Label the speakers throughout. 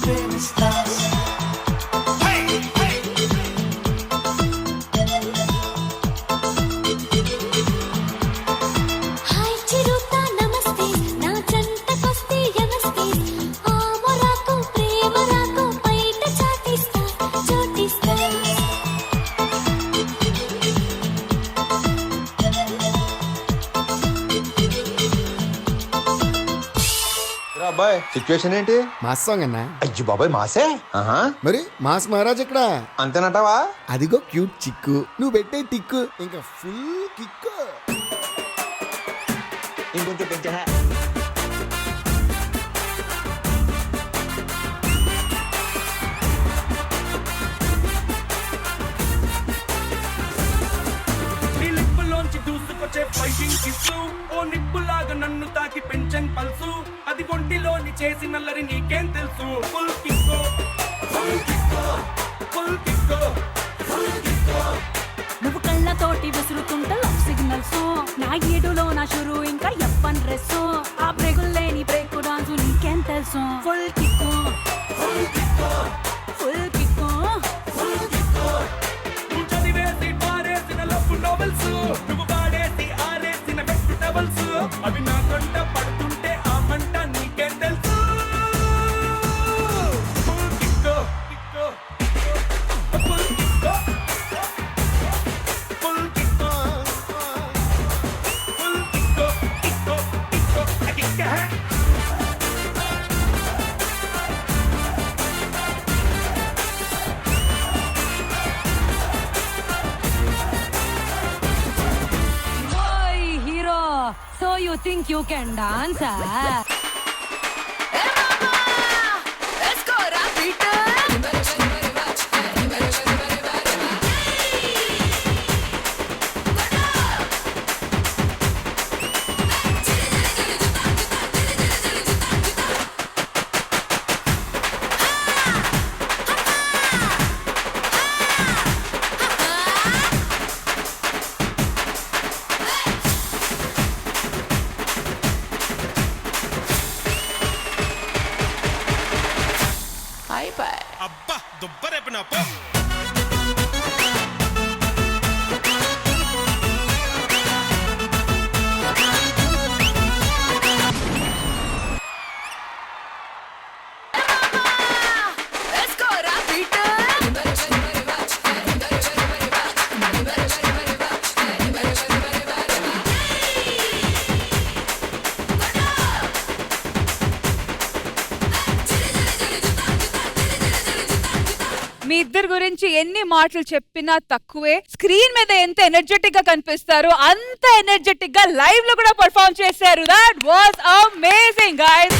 Speaker 1: ప్రేమిస్తా.
Speaker 2: Hi Chirutha నమస్తే నా జంటకొస్తే యమస్తే ఆమరాకు ప్రేమరాకు బయట చాటిస్తా చోటిస్తా.
Speaker 3: అబ్బాయి సిచ్యువేషన్ ఏంటి?
Speaker 4: మాస్ సాంగ్ అన్నా.
Speaker 3: అయ్యి బాబాయ్ మాసే. ఆహా
Speaker 4: మరి మాస్ మహారాజ్ ఇక్కడ.
Speaker 3: అంతేనంటావా?
Speaker 4: అదిగో క్యూట్ చిక్కు, నువ్వు పెట్టే టిక్కు ఇంకా ఫుల్ కిక్కు.
Speaker 3: ఇంకొంచెం పెంచా.
Speaker 5: నీ లిప్పులోంచి దూసుకొచ్చే ఫైటింగ్ కిస్సు ఓ నిప్పులాగా నన్ను తాకి పెంచన్ పల్సు అది ఒంటిలోని చేసి నల్లరి నీకేం తెలుసు ఫుల్ కిక్కో ఫుల్ కిక్కో ఫుల్ కిక్కో ఫుల్ కిక్కో.
Speaker 6: నువ్వు కళ్ళతోటి విసురుతుంట లవ్ సిగ్నల్స్ నా ఏడులో నా షురు ఇంకా ఎప్పన్ డ్రెస్ ఆ బ్రేకులు లేని బ్రేక్ డాన్స్ నీకేం తెలుసు ఫుల్ కిక్కు
Speaker 5: ఫుల్ కిక్కో
Speaker 6: ఫుల్ కిక్కు
Speaker 5: ఫుల్ కిక్కో. నువ్వు చదివేసి పారేసిన లవ్ నోవెల్స్ నువ్వు పాడేసి ఆరేసిన బెస్ట్ డబల్స్ అవి నా కంట పడుతుంటే ఆ మంట నీకేం తెలుసు ఫుల్ కిక్కో కిక్కో ఫుల్ కిక్కో ఫుల్ కిక్కో ఫుల్ కిక్కో కిక్కో కిక్కో కిక్కో.
Speaker 6: ఓయ్ hero so you think you can dance
Speaker 7: అబ్బా దుబ్బరేపిన పో.
Speaker 8: మీ ఇద్దరు గురించి ఎన్ని మాటలు చెప్పినా తక్కువే. స్క్రీన్ మీద ఎంత ఎనర్జెటిక్ గా కనిపిస్తారు అంత ఎనర్జెటిక్ గా లైవ్ లో కూడా పర్ఫార్మ్ చేశారు. That was amazing guys.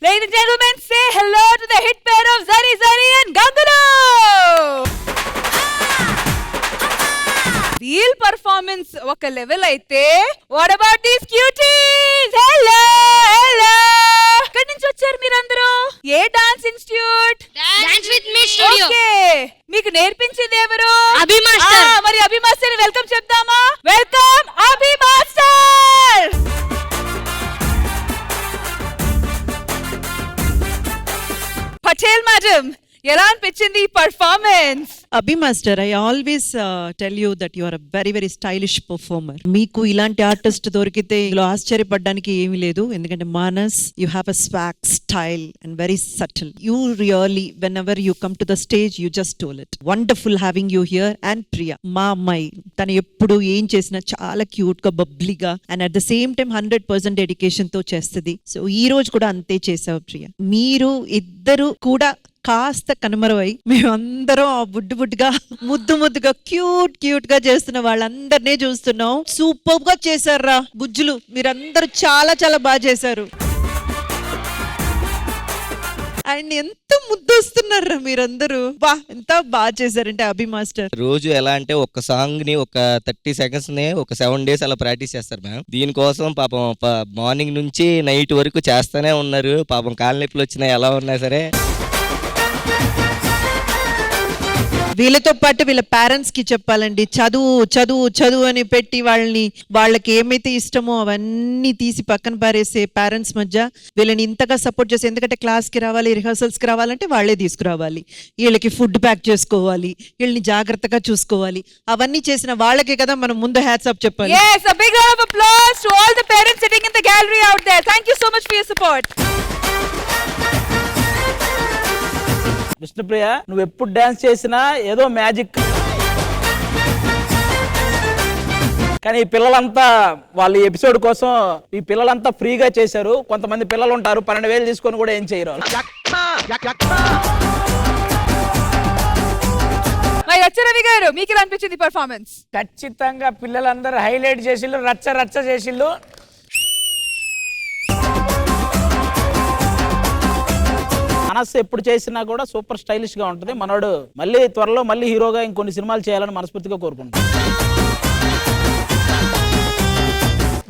Speaker 8: Ladies and gentlemen, say hello to the hit pair of Zari Zari and Gangalo. Real performance ఒక లెవెల్ అయితే what about these cuties? Hello hello, ఎక్కడి నుంచి వచ్చారు మీరందరూ? ఏ dance institute?
Speaker 2: Dance with me studio.
Speaker 8: Okay, మీకు నేర్పించింది ఎవరు?
Speaker 2: అభి మాస్టర్.
Speaker 8: మరి అభి మాస్టర్ వెల్కమ్ చెప్తామా? Welcome Abhi master. Patel madam, ఎలా అనిపించింది ఈ performance?
Speaker 9: Abhi Master, I always tell you that you are a very very stylish performer. మీకు ఇలాంటి ఆర్టిస్ట్ దొరికితే ఇందులో ఆశ్చర్యపడడానికి ఏమీ లేదు. ఎందుకంటే Manas, you have a swag, style and very subtle. You really, whenever you come to the stage, you just stole it. Wonderful having you here. And Priya, మా అమ్మాయి, తను ఎప్పుడు ఏం చేసినా చాలా క్యూట్ గా బబ్లీగా and at the same time 100% dedication తో చేస్తుంది. సో ఈ రోజు కూడా అంతే చేసావు ప్రియ. మీరు ఇద్దరు కూడా కాస్త కనుమరువై మేమందరం ఆ బుడ్డుగా ముద్దుగా క్యూట్ గా చేస్తున్న వాళ్ళందరినీ చూస్తున్నాం. సూపర్ గా చేశారా బుజ్జులు, మీరందరూ చాలా బాగా చేశారు. అండ్ ఎంత ముద్దొస్తున్నారా మీరందరూ. బా, ఎంత బాగా చేశారంటే అభి మాస్టర్.
Speaker 10: రోజు ఎలా అంటే ఒక సాంగ్ ని ఒక 30 seconds ని ఒక 7 days అలా ప్రాక్టీస్ చేస్తారు మ్యామ్. దీనికోసం పాపం మార్నింగ్ నుంచి నైట్ వరకు చేస్తానే ఉన్నారు. పాపం కాళ్ళ నొప్పులు వచ్చినాయి, ఎలా ఉన్నా సరే
Speaker 9: వీళ్ళతో పాటు వీళ్ళ పేరెంట్స్ కి చెప్పాలండి, చదువు చదువు చదువు అని పెట్టి వాళ్ళకి ఏమైతే ఇష్టమో అవన్నీ తీసి పక్కన పారేసే పేరెంట్స్ మధ్య వీళ్ళని ఇంతగా సపోర్ట్ చేసి, ఎందుకంటే క్లాస్ కి రావాలి, రిహర్సల్స్ కి రావాలంటే వాళ్ళే తీసుకురావాలి, వీళ్ళకి ఫుడ్ ప్యాక్ చేసుకోవాలి, వీళ్ళని జాగ్రత్తగా చూసుకోవాలి, అవన్నీ చేసిన వాళ్ళకే కదా మనం ముందు హ్యాట్స్ ఆఫ్ చెప్పాలి.
Speaker 8: Yes, a big round of applause to all the parents sitting in the gallery out there. Thank you so much for your support.
Speaker 1: Vishnupriya, నువ్వు ఎప్పుడు డాన్స్ చేసినా ఏదో మ్యాజిక్. కానీ ఈ పిల్లలంతా వాళ్ళ ఎపిసోడ్ కోసం ఈ పిల్లలంతా ఫ్రీగా చేశారు. కొంతమంది పిల్లలు ఉంటారు 12,000 తీసుకొని కూడా ఏం చేయరు.
Speaker 8: మరి రవి గారు, మీకు ఎలా అనిపించింది పర్ఫార్మెన్స్?
Speaker 1: ఖచ్చితంగా పిల్లలందరూ హైలైట్ చేసిళ్ళు, రచ్చ రచ్చ చేసిళ్ళు. మనస్సు ఎప్పుడు చేసినా కూడా సూపర్ స్టైలిష్ గా ఉంటుంది. మనోడు మళ్ళీ త్వరలో మళ్ళీ హీరోగా ఇంకొన్ని సినిమాలు చేయాలని మనస్ఫూర్తిగా కోరుకుంటాం.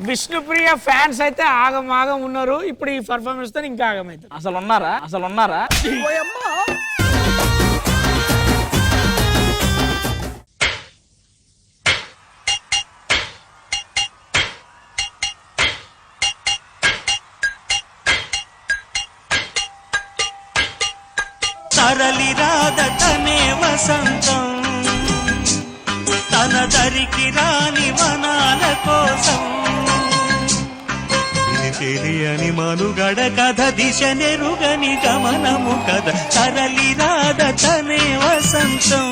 Speaker 1: విష్ణుప్రియ ఫ్యాన్స్ అయితే ఆగం ఉన్నారు. ఇప్పుడు ఈ పర్ఫార్మెన్స్ తో ఇంకా ఆగమైతే అసలు ఉన్నారా?
Speaker 5: తరలి రాదటనే వసంతం, తన దరికి రాని వనాల కోసం, తెలియని మనుగడ కథ, దిశ నెరుగని గమనము కథ, తరలి రాదటనే వసంతం.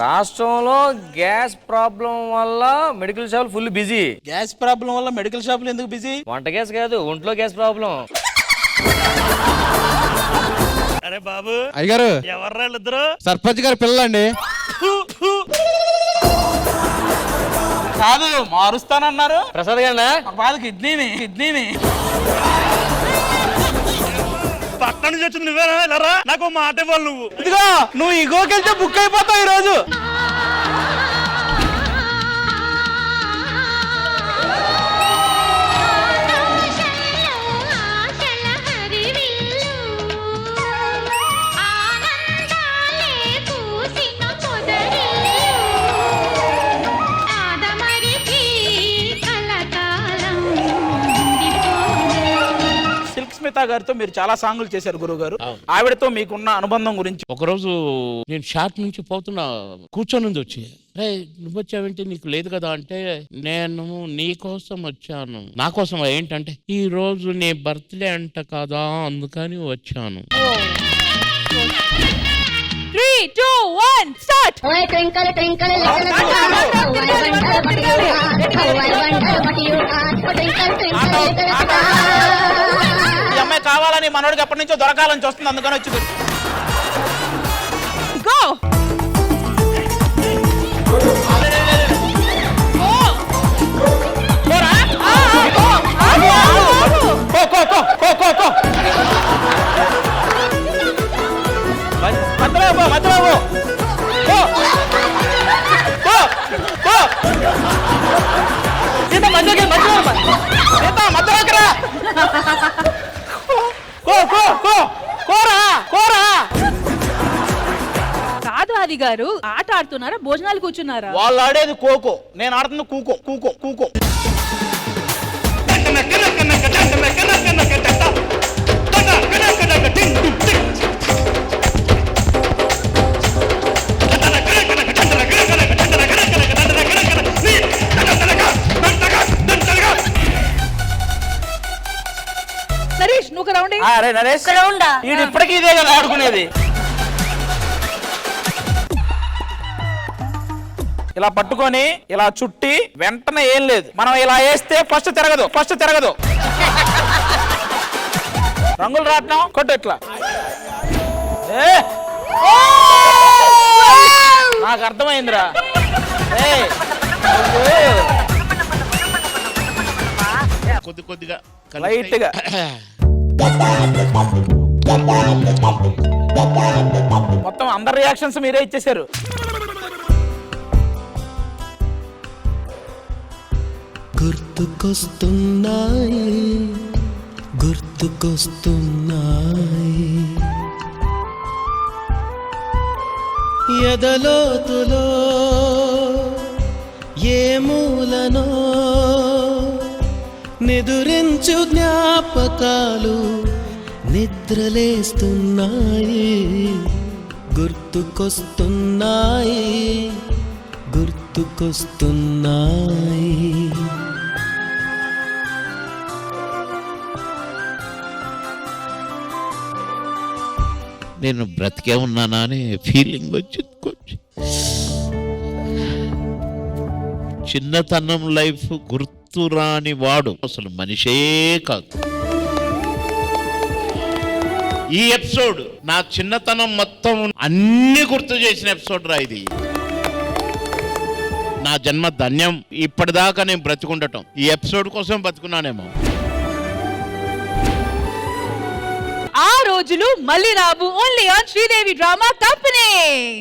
Speaker 1: రాష్ట్రంలో గ్యాస్ ప్రాబ్లం వల్ల మెడికల్ షాపులు ఫుల్ బిజీ. గ్యాస్ ప్రాబ్లం వల్ల మెడికల్ షాపులు ఎందుకు బిజీ? వంట గ్యాస్ కాదు, ఒంట్లో గ్యాస్ ప్రాబ్లం.
Speaker 7: అరే బాబు
Speaker 3: అయ్యగారు,
Speaker 7: ఎవర్రా ఇద్దరు?
Speaker 3: సర్పంచ్ గారి పిల్లలండి.
Speaker 1: కాదు, మారుస్తానన్నారు.
Speaker 10: ప్రసాద్ గారు
Speaker 1: బాధ కిడ్నీని
Speaker 7: పక్కన నుంచి వచ్చింది నువ్వేనా? వెళ్ళరా, నాకు మాట ఇవ్వాలి నువ్వు.
Speaker 1: ఇదిగో నువ్వు ఇగోకెళ్తే బుక్ అయిపోతావు ఈరోజు. స్మితా గారితో మీరు చాలా సాంగులు చేశారు గురువు గారు. ఆవిడతో మీకున్న అనుబంధం గురించి.
Speaker 11: ఒకరోజు నేను షాప్ నుంచి పోతున్నా, కూర్చొని వచ్చి, రే నువ్వు వచ్చావేంటి, నీకు లేదు కదా అంటే, నేను నీ కోసం వచ్చాను. నా కోసం ఏంటంటే, ఈ రోజు నీ బర్త్డే అంట కదా, అందుకని వచ్చాను.
Speaker 8: 3, 2, 1 స్టార్ట్.
Speaker 1: ఈ అమ్మాయి కావాలని మనోడికి ఎప్పటి నుంచో దొరకాలని చూస్తుంది, అందుకని వచ్చింది.
Speaker 8: గో. కాదు ఆది గారు, ఆట ఆడుతున్నారా, భోజనాలు కూర్చున్నారా?
Speaker 1: వాళ్ళు ఆడేది కోకో, నేను ఆడుతుంది కూకో కూకో కూకో.
Speaker 8: నరేష్ నువ్వు రౌండ్.
Speaker 1: అరే నరేష్, ఇది ఇప్పటికీ ఇదే కదా ఆడుకునేది. ఇలా పట్టుకొని ఇలా చుట్టి వెంటనే ఏం లేదు, మనం ఇలా వేస్తే ఫస్ట్ తిరగదు. రంగులు రాట్నం కొట్టు ఇట్లా. నాకు అర్థమైందిరా.
Speaker 11: కొద్దిగా
Speaker 1: లైట్ గా మొత్తం అందరి రియాక్షన్స్ మీరే ఇచ్చేసారు.
Speaker 5: గుర్తుకొస్తున్నాయి ఎదలోతులో ఏ మూలనో నిదురించు జ్ఞాపకాలు నిద్రలేస్తున్నాయి, గుర్తుకొస్తున్నాయి, గుర్తుకొస్తున్నాయి.
Speaker 11: నేను బ్రతికే ఉన్నానా అనే ఫీలింగ్ వచ్చింది కొంచెం. చిన్నతనం లైఫ్ గుర్తురాని వాడు అసలు మనిషే కాదు. ఈ ఎపిసోడ్ నా చిన్నతనం మొత్తం అన్ని గుర్తు చేసిన ఎపిసోడ్ రా ఇది. నా జన్మ ధన్యం. ఇప్పటిదాకా నేను బ్రతికుండటం ఈ ఎపిసోడ్ కోసం బతుకున్నానేమో.
Speaker 8: ఆ రోజులు మళ్ళీ రావు. Only on Sridevi drama company.